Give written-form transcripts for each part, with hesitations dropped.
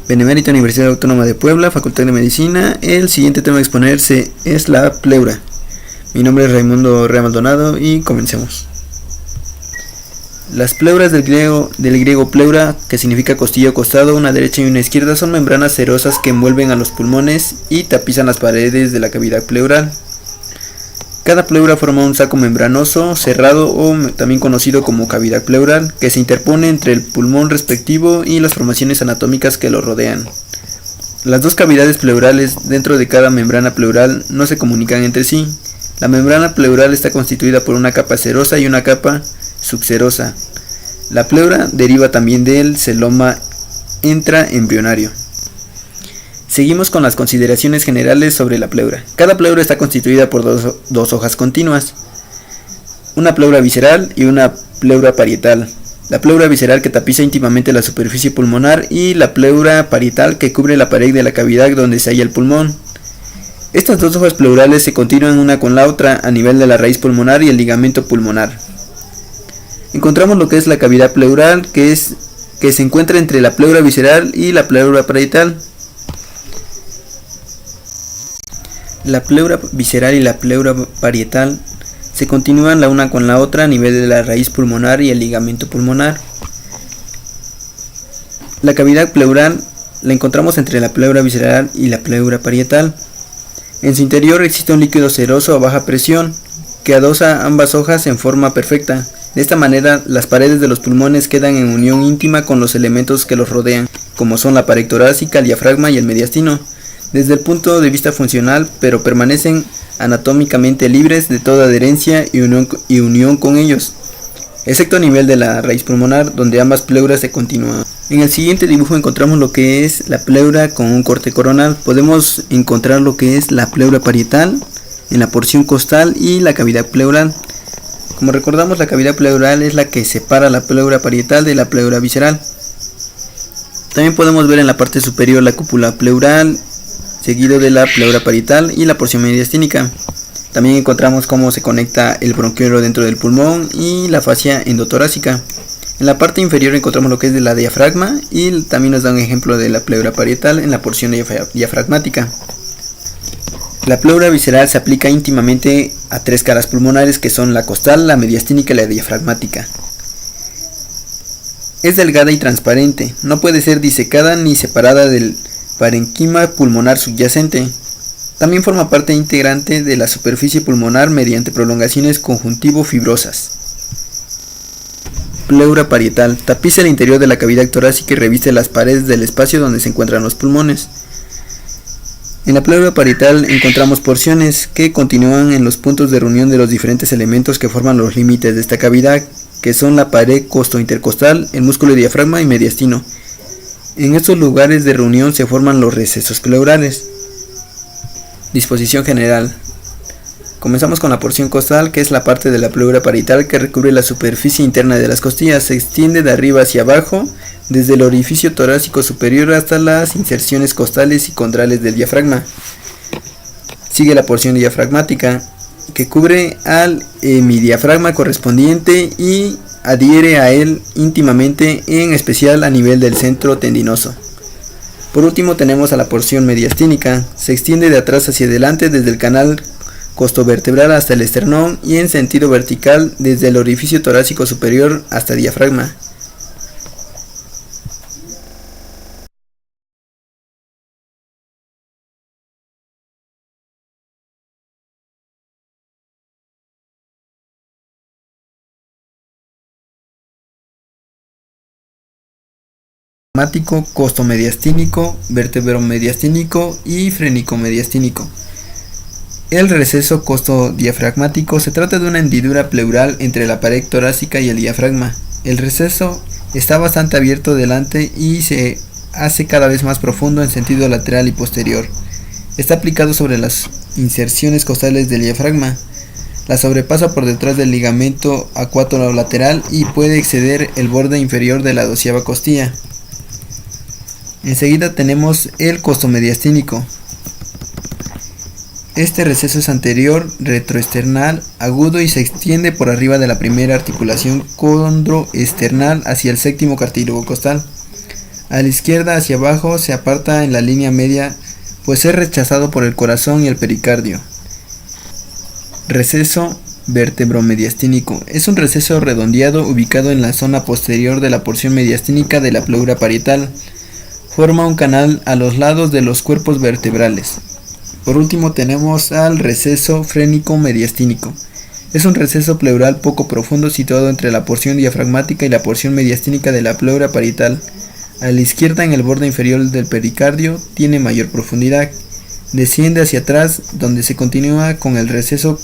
Benemérita Universidad Autónoma de Puebla, Facultad de Medicina. El siguiente tema a exponerse es la pleura. Mi nombre es Raimundo Rea Maldonado y comencemos. Las pleuras del griego pleura, que significa costilla o costado, una derecha y una izquierda, son membranas cerosas que envuelven a los pulmones y tapizan las paredes de la cavidad pleural. Cada pleura forma un saco membranoso cerrado o también conocido como cavidad pleural, que se interpone entre el pulmón respectivo y las formaciones anatómicas que lo rodean. Las dos cavidades pleurales dentro de cada membrana pleural no se comunican entre sí. La membrana pleural está constituida por una capa serosa y una capa subserosa. La pleura deriva también del celoma intraembrionario. Seguimos con las consideraciones generales sobre la pleura. Cada pleura está constituida por dos hojas continuas, una pleura visceral y una pleura parietal. La pleura visceral que tapiza íntimamente la superficie pulmonar y la pleura parietal que cubre la pared de la cavidad donde se halla el pulmón. Estas dos hojas pleurales se continúan una con la otra a nivel de la raíz pulmonar y el ligamento pulmonar. Encontramos lo que es la cavidad pleural, que se encuentra entre la pleura visceral y la pleura parietal. La pleura visceral y la pleura parietal se continúan la una con la otra a nivel de la raíz pulmonar y el ligamento pulmonar. La cavidad pleural la encontramos entre la pleura visceral y la pleura parietal. En su interior existe un líquido seroso a baja presión que adosa ambas hojas en forma perfecta. De esta manera, las paredes de los pulmones quedan en unión íntima con los elementos que los rodean, como son la pared torácica, el diafragma y el mediastino, desde el punto de vista funcional, pero permanecen anatómicamente libres de toda adherencia y unión con ellos, excepto a nivel de la raíz pulmonar, donde ambas pleuras se continúan. En el siguiente dibujo encontramos lo que es la pleura con un corte coronal. Podemos encontrar lo que es la pleura parietal en la porción costal y la cavidad pleural. Como recordamos, la cavidad pleural es la que separa la pleura parietal de la pleura visceral. También podemos ver en la parte superior la cúpula pleural, seguido de la pleura parietal y la porción mediastínica. También encontramos cómo se conecta el bronquiolo dentro del pulmón y la fascia endotorácica. En la parte inferior encontramos lo que es de la diafragma y también nos da un ejemplo de la pleura parietal en la porción diafragmática. La pleura visceral se aplica íntimamente a tres caras pulmonares que son la costal, la mediastínica y la diafragmática. Es delgada y transparente, no puede ser disecada ni separada del parenquima pulmonar subyacente. También forma parte integrante de la superficie pulmonar mediante prolongaciones conjuntivo-fibrosas. Pleura parietal. Tapiza el interior de la cavidad torácica y reviste las paredes del espacio donde se encuentran los pulmones. En la pleura parietal encontramos porciones que continúan en los puntos de reunión de los diferentes elementos que forman los límites de esta cavidad, que son la pared costo-intercostal, el músculo diafragma y mediastino. En estos lugares de reunión se forman los recesos pleurales. Disposición general. Comenzamos con la porción costal, que es la parte de la pleura parietal que recubre la superficie interna de las costillas. Se extiende de arriba hacia abajo, desde el orificio torácico superior hasta las inserciones costales y condrales del diafragma. Sigue la porción diafragmática, que cubre al hemidiafragma correspondiente y adhiere a él íntimamente, en especial a nivel del centro tendinoso. Por último tenemos a la porción mediastínica. Se extiende de atrás hacia adelante desde el canal costovertebral hasta el esternón y en sentido vertical desde el orificio torácico superior hasta el diafragma. Costomediastínico, vertebromediastínico y frénico-mediastínico. El receso costodiafragmático se trata de una hendidura pleural entre la pared torácica y el diafragma. El receso está bastante abierto delante y se hace cada vez más profundo en sentido lateral y posterior. Está aplicado sobre las inserciones costales del diafragma. La sobrepasa por detrás del ligamento acuatolateral y puede exceder el borde inferior de la 12ª costilla. Enseguida tenemos el costomediastínico. Este receso es anterior, retroesternal, agudo y se extiende por arriba de la primera articulación condroesternal hacia el séptimo cartílago costal. A la izquierda hacia abajo se aparta en la línea media, pues es rechazado por el corazón y el pericardio. Receso vértebro-mediastínico. Es un receso redondeado ubicado en la zona posterior de la porción mediastínica de la pleura parietal. Forma un canal a los lados de los cuerpos vertebrales. Por último tenemos al receso frénico-mediastínico. Es un receso pleural poco profundo situado entre la porción diafragmática y la porción mediastínica de la pleura parietal. A la izquierda, en el borde inferior del pericardio, tiene mayor profundidad. Desciende hacia atrás, donde se continúa con el receso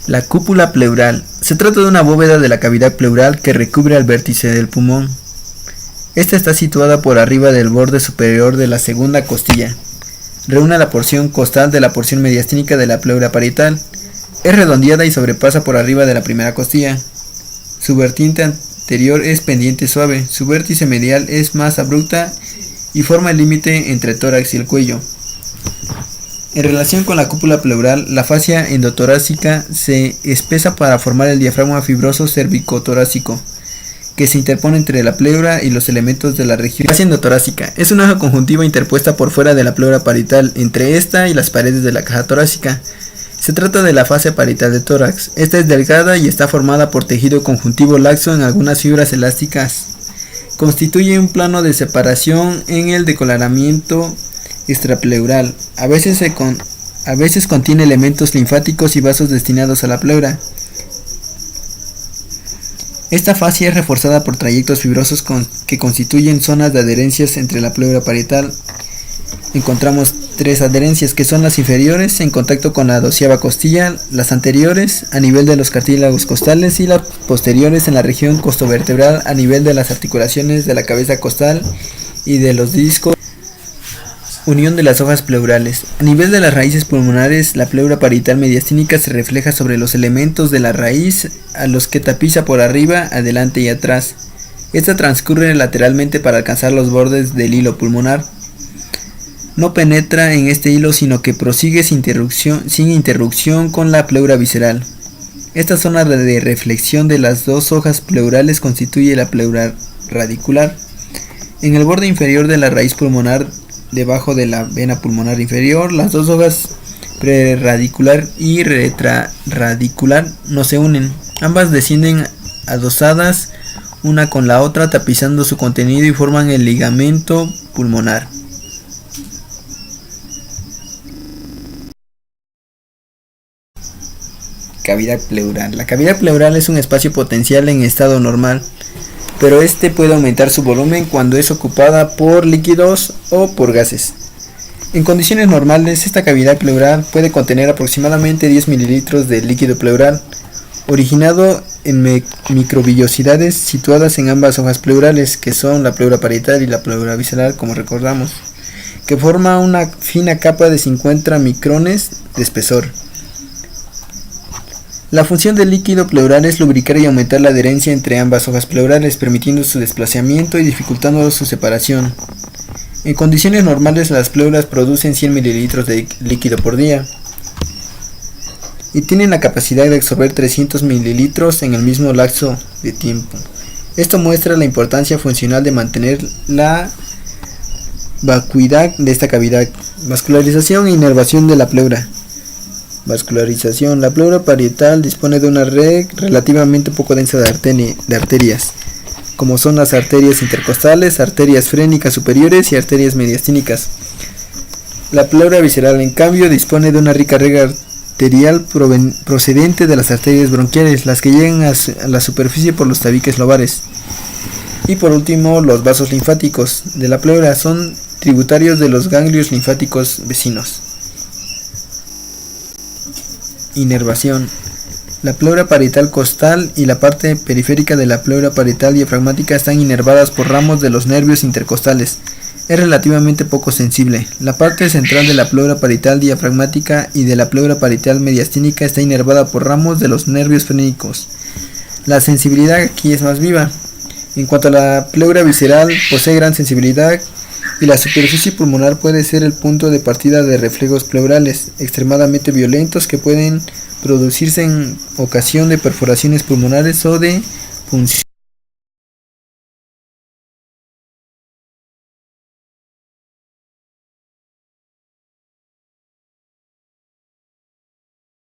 La cúpula pleural. Se trata de una bóveda de la cavidad pleural que recubre al vértice del pulmón. Esta está situada por arriba del borde superior de la segunda costilla. Reúne la porción costal de la porción mediastínica de la pleura parietal. Es redondeada y sobrepasa por arriba de la primera costilla. Su vertiente anterior es pendiente suave. Su vértice medial es más abrupta y forma el límite entre el tórax y el cuello. En relación con la cúpula pleural, la fascia endotorácica se espesa para formar el diafragma fibroso cervicotorácico, que se interpone entre la pleura y los elementos de la región. Fascia endotorácica es una hoja conjuntiva interpuesta por fuera de la pleura parietal, entre esta y las paredes de la caja torácica. Se trata de la fascia parietal del tórax. Esta es delgada y está formada por tejido conjuntivo laxo en algunas fibras elásticas. Constituye un plano de separación en el decoloramiento extrapleural. A veces contiene elementos linfáticos y vasos destinados a la pleura. Esta fascia es reforzada por trayectos fibrosos que constituyen zonas de adherencias entre la pleura parietal. Encontramos tres adherencias, que son las inferiores en contacto con la 12ª costilla, las anteriores a nivel de los cartílagos costales y las posteriores en la región costovertebral a nivel de las articulaciones de la cabeza costal y de los discos. Unión de las hojas pleurales. A nivel de las raíces pulmonares, la pleura parietal mediastínica se refleja sobre los elementos de la raíz a los que tapiza por arriba, adelante y atrás. Esta transcurre lateralmente para alcanzar los bordes del hilo pulmonar. No penetra en este hilo, sino que prosigue sin interrupción con la pleura visceral. Esta zona de reflexión de las dos hojas pleurales constituye la pleura radicular. En el borde inferior de la raíz pulmonar, debajo de la vena pulmonar inferior, las dos hojas preradicular y retraradicular no se unen. Ambas descienden adosadas una con la otra, tapizando su contenido y forman el ligamento pulmonar. Cavidad pleural. La cavidad pleural es un espacio potencial en estado normal, pero este puede aumentar su volumen cuando es ocupada por líquidos o por gases. En condiciones normales, esta cavidad pleural puede contener aproximadamente 10 mililitros de líquido pleural, originado en microvillosidades situadas en ambas hojas pleurales, que son la pleura parietal y la pleura visceral, como recordamos, que forma una fina capa de 50 micrones de espesor. La función del líquido pleural es lubricar y aumentar la adherencia entre ambas hojas pleurales, permitiendo su desplazamiento y dificultando su separación. En condiciones normales, las pleuras producen 100 mililitros de líquido por día y tienen la capacidad de absorber 300 mililitros en el mismo lapso de tiempo. Esto muestra la importancia funcional de mantener la vacuidad de esta cavidad. Vascularización e inervación de la pleura. Vascularización. La pleura parietal dispone de una red relativamente poco densa de arterias, como son las arterias intercostales, arterias frénicas superiores y arterias mediastínicas. La pleura visceral, en cambio, dispone de una rica red arterial procedente de las arterias bronquiales, las que llegan a la superficie por los tabiques lobares. Y por último, los vasos linfáticos de la pleura son tributarios de los ganglios linfáticos vecinos. Inervación. La pleura parietal costal y la parte periférica de la pleura parietal diafragmática están inervadas por ramos de los nervios intercostales. Es relativamente poco sensible. La parte central de la pleura parietal diafragmática y de la pleura parietal mediastínica está inervada por ramos de los nervios frénicos. La sensibilidad aquí es más viva. En cuanto a la pleura visceral, posee gran sensibilidad y la superficie pulmonar puede ser el punto de partida de reflejos pleurales extremadamente violentos que pueden producirse en ocasión de perforaciones pulmonares o de punción.